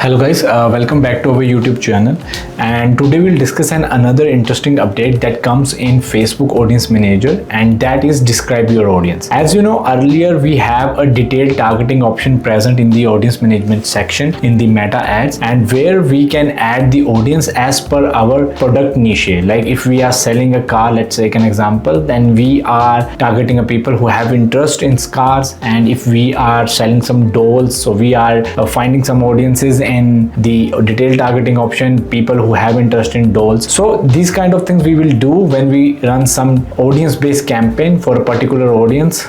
Hello guys, welcome back to our YouTube channel, and today we'll discuss another interesting update that comes in Facebook Audience Manager, and that is describe your audience. As you know, earlier we have a detailed targeting option present in the audience management section in the meta ads, and where we can add the audience as per our product niche. Like if we are selling a car, let's take an example, then we are targeting a people who have interest in cars, and if we are selling some dolls, so we are finding some audiences in the detailed targeting option, people who have interest in dolls. So these kind of things we will do when we run some audience based campaign for a particular audience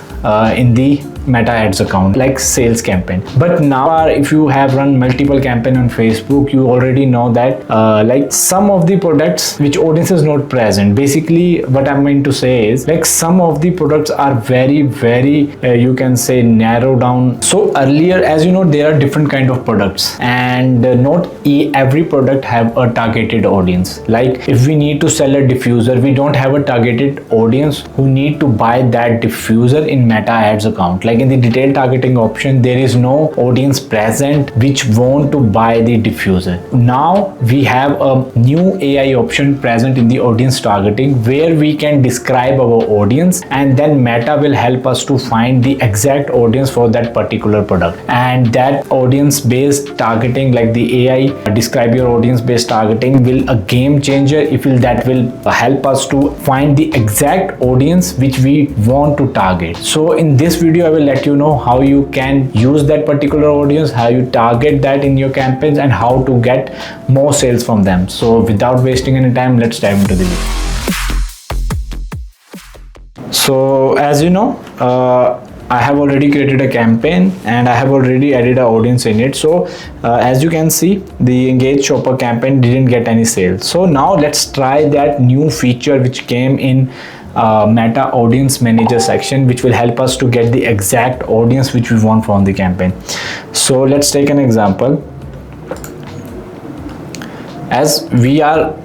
in the meta ads account, like sales campaign. But now if you have run multiple campaign on Facebook, you already know that like some of the products which audience is not present. Basically what I'm going to say is, like, some of the products are very you can say narrow down. So earlier, as you know, there are different kind of products, and not every product have a targeted audience. Like if we need to sell a diffuser, we don't have a targeted audience who need to buy that diffuser in meta ads account. Like in the detailed targeting option, there is no audience present which want to buy the diffuser. Now we have a new AI option present in the audience targeting, where we can describe our audience, and then meta will help us to find the exact audience for that particular product. And that audience based targeting, like the AI describe your audience based targeting, will a game changer. That will help us to find the exact audience which we want to target. So in this video I will let you know how you can use that particular audience, how you target that in your campaigns, and how to get more sales from them. So without wasting any time, let's dive into the video. So as you know, I have already created a campaign and I have already added an audience in it. So as you can see, the engage shopper campaign didn't get any sales. So now let's try that new feature which came in meta audience manager section, which will help us to get the exact audience which we want from the campaign. So let's take an example. As we are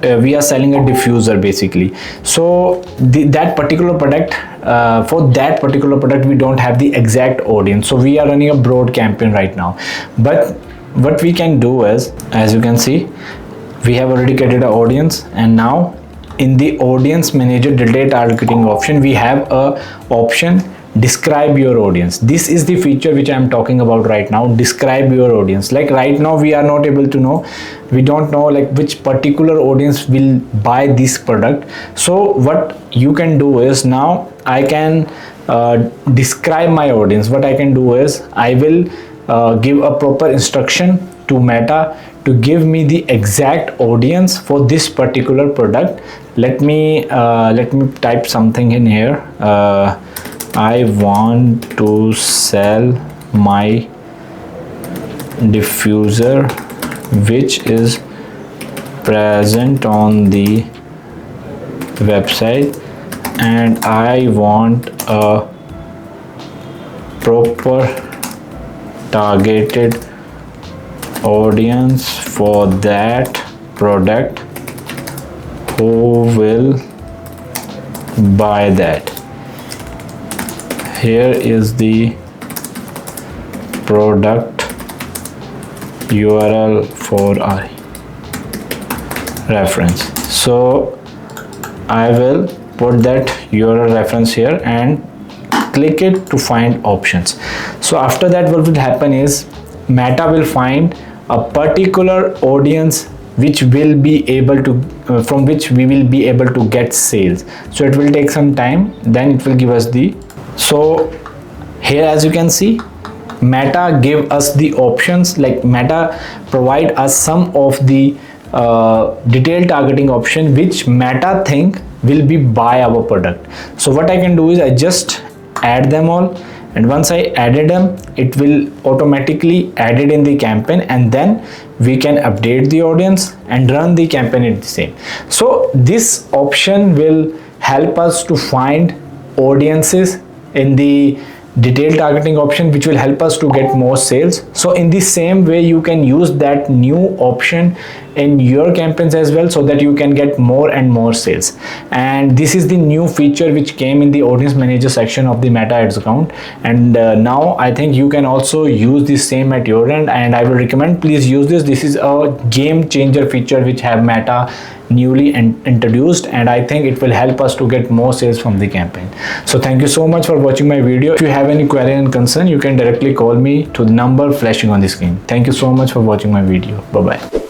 selling a diffuser basically. So that particular product, for that particular product we don't have the exact audience, so we are running a broad campaign right now. But what we can do is, as you can see, we have already created an audience, and now in the audience manager detailed targeting option, we have a option describe your audience. This is the feature which I'm talking about right now. Describe your audience. Like right now we are not able to know, we don't know like which particular audience will buy this product. So what you can do is, now I can describe my audience. What I can do is, I will give a proper instruction to meta to give me the exact audience for this particular product. Let me type something in here. I want to sell my diffuser which is present on the website, and I want a proper targeted audience for that product who will buy that. Here is the product URL for our reference. So I will put that URL reference here and click it to find options. So after that, what will happen is, meta will find a particular audience which will be able to from which we will be able to get sales. So it will take some time, then it will give us the. So here, as you can see, meta give us the options. Like meta provide us some of the detailed targeting option which meta think will be buy our product. So what I can do is, I just add them all, and once I added them, it will automatically add it in the campaign, and then we can update the audience and run the campaign at the same. So this option will help us to find audiences in the detailed targeting option which will help us to get more sales. So in the same way you can use that new option in your campaigns as well, so that you can get more and more sales. And this is the new feature which came in the audience manager section of the Meta Ads account. And now I think you can also use the same at your end, and I will recommend please use this. This is a game changer feature which have Meta newly introduced, and I think it will help us to get more sales from the campaign. So thank you so much for watching my video. If you have any query and concern, you can directly call me to the number flashing on the screen. Thank you so much for watching my video. Bye bye.